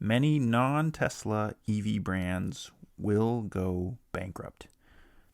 many non-Tesla EV brands will go bankrupt.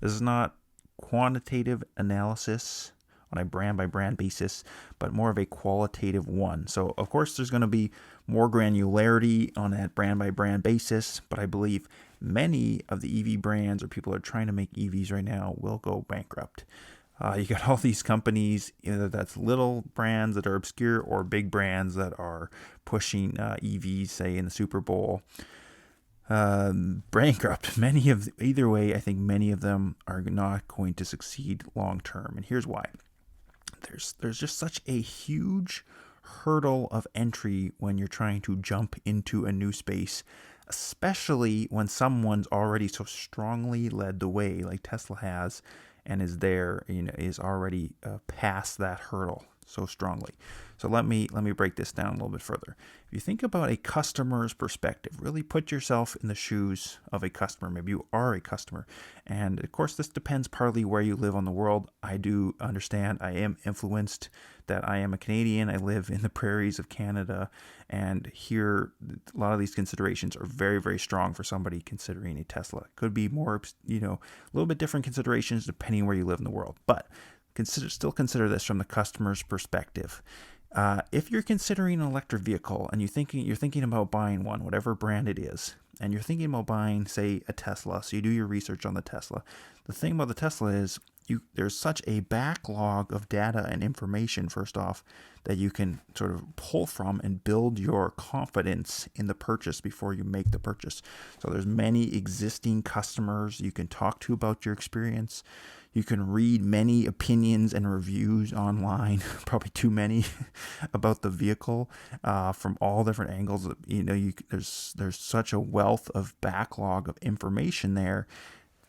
This is not quantitative analysis on a brand by brand basis, but more of a qualitative one. So of course there's going to be more granularity on that brand by brand basis, but I believe many of the EV brands or people that are trying to make EVs right now will go bankrupt. You got all these companies, either that's little brands that are obscure or big brands that are pushing EVs, say in the Super Bowl. Bankrupt. Either way, I think many of them are not going to succeed long term, and here's why. There's just such a huge hurdle of entry when you're trying to jump into a new space, especially when someone's already so strongly led the way, like Tesla has, and is there, is already past that hurdle so strongly. So let me break this down a little bit further. If you think about a customer's perspective, really put yourself in the shoes of a customer. Maybe you are a customer. And of course, this depends partly where you live on the world. I do understand I am influenced that I am a Canadian. I live in the prairies of Canada. And here, a lot of these considerations are very, very strong for somebody considering a Tesla. It could be more, a little bit different considerations depending where you live in the world. But still consider this from the customer's perspective. If you're considering an electric vehicle and you're thinking about buying one, whatever brand it is, and you're thinking about buying, say, a Tesla, so you do your research on the Tesla. The thing about the Tesla is there's such a backlog of data and information, first off, that you can sort of pull from and build your confidence in the purchase before you make the purchase. So there's many existing customers you can talk to about your experience. You can read many opinions and reviews online, probably too many, about the vehicle from all different angles. There's such a wealth of backlog of information there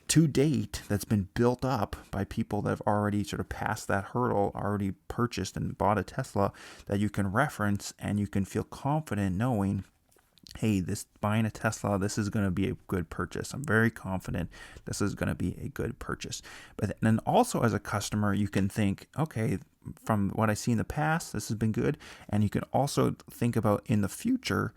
to date that's been built up by people that have already sort of passed that hurdle, already purchased and bought a Tesla, that you can reference and you can feel confident knowing, hey, buying a Tesla, this is going to be a good purchase. I'm very confident this is going to be a good purchase. But then also as a customer, you can think, okay, from what I see in the past, this has been good. And you can also think about in the future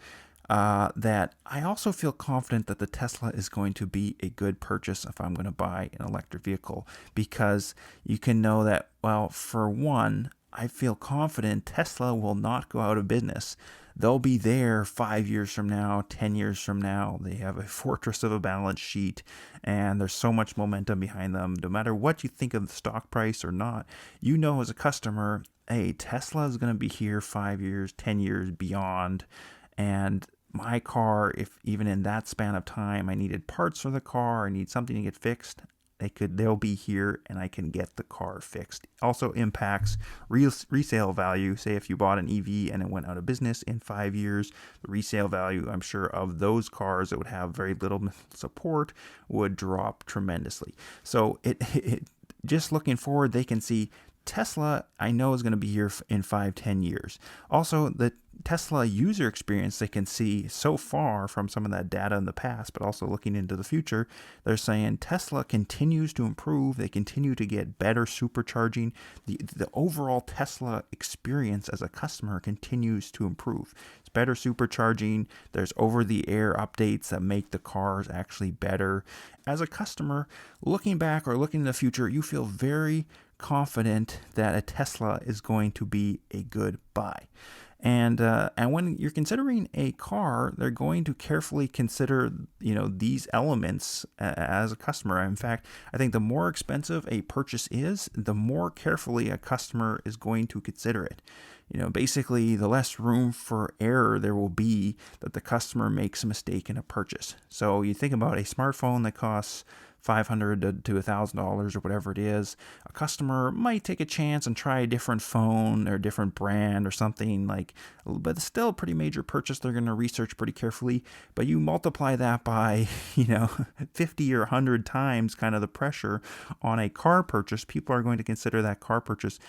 that I also feel confident that the Tesla is going to be a good purchase if I'm going to buy an electric vehicle, because you can know that, well, for one, I feel confident Tesla will not go out of business. They'll be there 5 years from now, 10 years from now. They have a fortress of a balance sheet, and there's so much momentum behind them. No matter what you think of the stock price or not, as a customer, hey, Tesla is going to be here 5 years, 10 years beyond. And my car, if even in that span of time I needed parts for the car, I need something to get fixed, they'll be here and I can get the car fixed. Also impacts resale value. Say if you bought an EV and it went out of business in 5 years, the resale value, I'm sure, of those cars that would have very little support would drop tremendously. So it just looking forward, they can see Tesla, I know, is going to be here in 5-10 years. Also, the Tesla user experience they can see so far from some of that data in the past, but also looking into the future, they're saying Tesla continues to improve. They continue to get better supercharging. The overall Tesla experience as a customer continues to improve. It's better supercharging. There's over-the-air updates that make the cars actually better. As a customer, looking back or looking in the future, you feel very confident that a Tesla is going to be a good buy. And when you're considering a car, they're going to carefully consider, these elements as a customer. In fact, I think the more expensive a purchase is, the more carefully a customer is going to consider it. Basically, the less room for error there will be that the customer makes a mistake in a purchase. So you think about a smartphone that costs $500 to $1,000 or whatever it is. A customer might take a chance and try a different phone or a different brand or something but it's still a pretty major purchase. They're going to research pretty carefully, but you multiply that by, 50 or 100 times kind of the pressure on a car purchase. People are going to consider that car purchase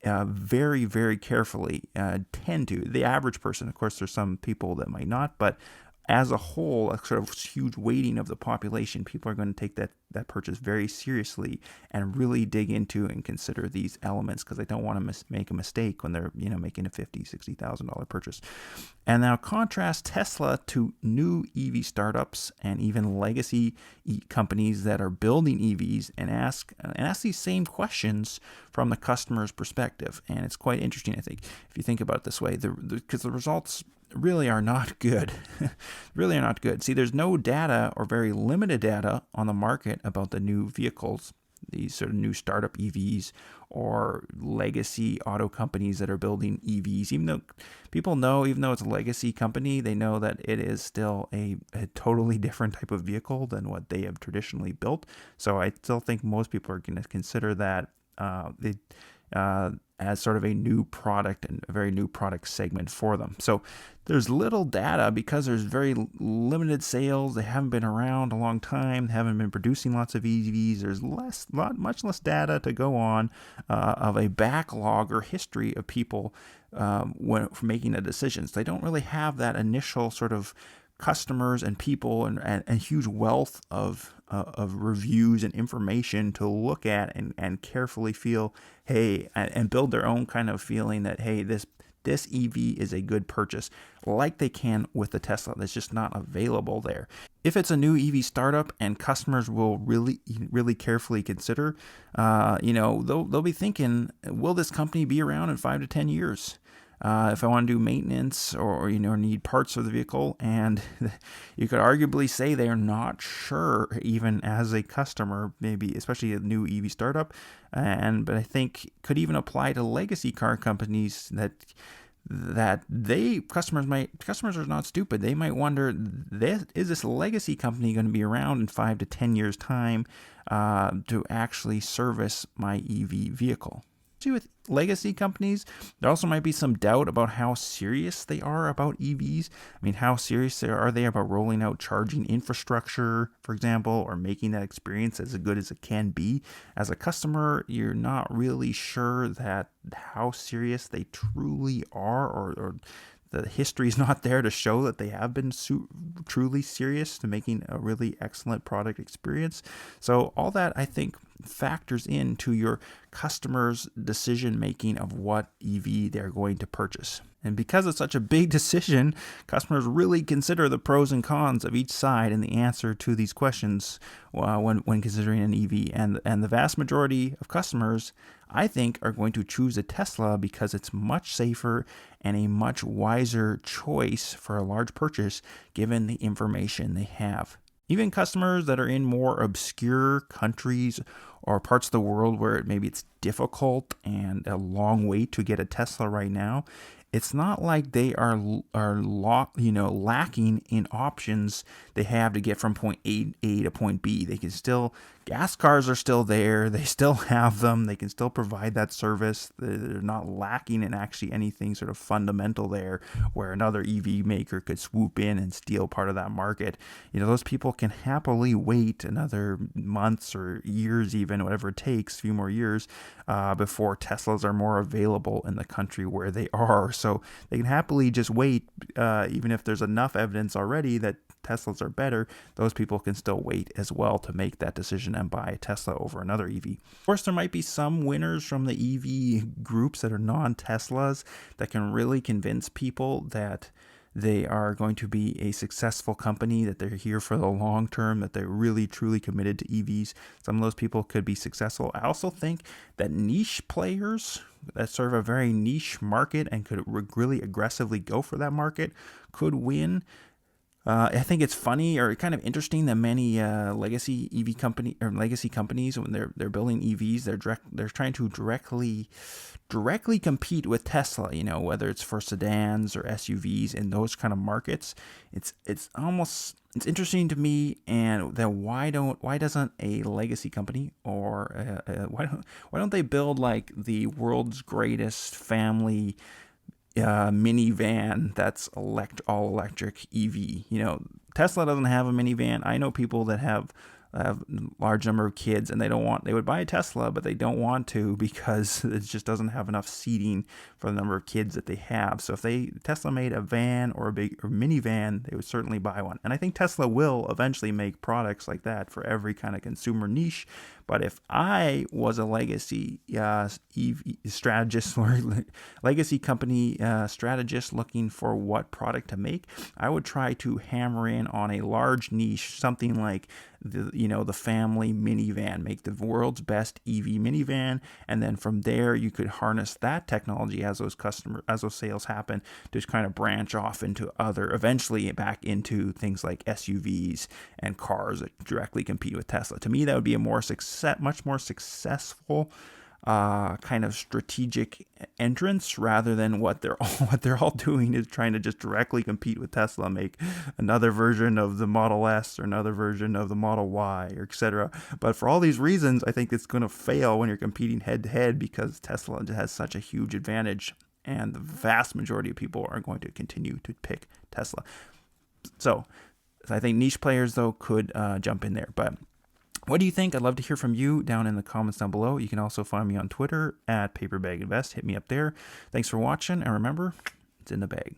very, very carefully. The average person, of course, there's some people that might not, but as a whole, a sort of huge weighting of the population, people are going to take that purchase very seriously and really dig into and consider these elements, because they don't want to make a mistake when they're making a $50,000-$60,000 purchase. And now contrast Tesla to new EV startups and even legacy companies that are building EVs, and ask these same questions from the customer's perspective. And it's quite interesting, I think, if you think about it this way, because the results really are not good. Really are not good. See, there's no data, or very limited data, on the market about the new vehicles, these sort of new startup EVs or legacy auto companies that are building EVs. Even though people know, even though it's a legacy company, they know that it is still a totally different type of vehicle than what they have traditionally built. So I still think most people are going to consider that as sort of a new product, and a very new product segment for them. So there's little data because there's very limited sales. They haven't been around a long time. They haven't been producing lots of EVs. There's much less data to go on of a backlog or history of people when making the decisions. They don't really have that initial sort of customers and people and huge wealth of reviews and information to look at and carefully feel, hey, and build their own kind of feeling that, hey, this EV is a good purchase, like they can with the Tesla. That's just not available there. If it's a new EV startup, and customers will really carefully consider, they'll be thinking, will this company be around in 5 to 10 years? If I want to do maintenance or need parts of the vehicle, and you could arguably say they're not sure, even as a customer, maybe especially a new EV startup, but I think could even apply to legacy car companies that customers are not stupid. They might wonder, is this legacy company going to be around in 5 to 10 years time to actually service my EV vehicle? With legacy companies, there also might be some doubt about how serious they are about EVs. I mean, how serious are they about rolling out charging infrastructure, for example, or making that experience as good as it can be? As a customer, you're not really sure that how serious they truly are, or the history is not there to show that they have been truly serious to making a really excellent product experience. So all that, I think, factors into your customer's decision making of what EV they're going to purchase. And because it's such a big decision, customers really consider the pros and cons of each side in the answer to these questions when considering an EV. And the vast majority of customers, I think, are going to choose a Tesla because it's much safer and a much wiser choice for a large purchase given the information they have. Even customers that are in more obscure countries or parts of the world where maybe it's difficult and a long wait to get a Tesla right now, it's not like they are lacking in options they have to get from point A to point B. They can still, gas cars are still there. They still have them. They can still provide that service. They're not lacking in actually anything sort of fundamental there where another EV maker could swoop in and steal part of that market. Those people can happily wait another months or years, even whatever it takes, a few more years, before Teslas are more available in the country where they are. So they can happily just wait, even if there's enough evidence already that Teslas are better. Those people can still wait as well to make that decision and buy a Tesla over another EV. Of course, there might be some winners from the EV groups that are non-Teslas that can really convince people that they are going to be a successful company, that they're here for the long term, that they're really truly committed to EVs. Some of those people could be successful. I also think that niche players that serve a very niche market and could really aggressively go for that market could win. I think it's funny or kind of interesting that many legacy EV company or legacy companies, when they're building EVs, they're trying to directly compete with Tesla. Whether it's for sedans or SUVs in those kind of markets. It's interesting to me, and that why doesn't a legacy company or why don't they build like the world's greatest family minivan that's all electric EV? Tesla doesn't have a minivan. I know people that have have a large number of kids, and they would buy a Tesla, but they don't want to because it just doesn't have enough seating for the number of kids that they have. So if Tesla made a van or a big or minivan, they would certainly buy one. And I think Tesla will eventually make products like that for every kind of consumer niche. But if I was a legacy EV strategist or legacy company strategist looking for what product to make, I would try to hammer in on a large niche, something like the family minivan, make the world's best EV minivan, and then from there you could harness that technology as those sales happen to kind of branch off into eventually back into things like SUVs and cars that directly compete with Tesla. To me, that would be a much more successful kind of strategic entrance, rather than what they're all doing is trying to just directly compete with Tesla, make another version of the Model S or another version of the Model Y, or etc. But for all these reasons, I think it's going to fail when you're competing head to head, because Tesla has such a huge advantage, and the vast majority of people are going to continue to pick Tesla. So I think niche players, though, could jump in there. But what do you think? I'd love to hear from you down in the comments down below. You can also find me on Twitter at PaperBagInvest. Hit me up there. Thanks for watching, and remember, it's in the bag.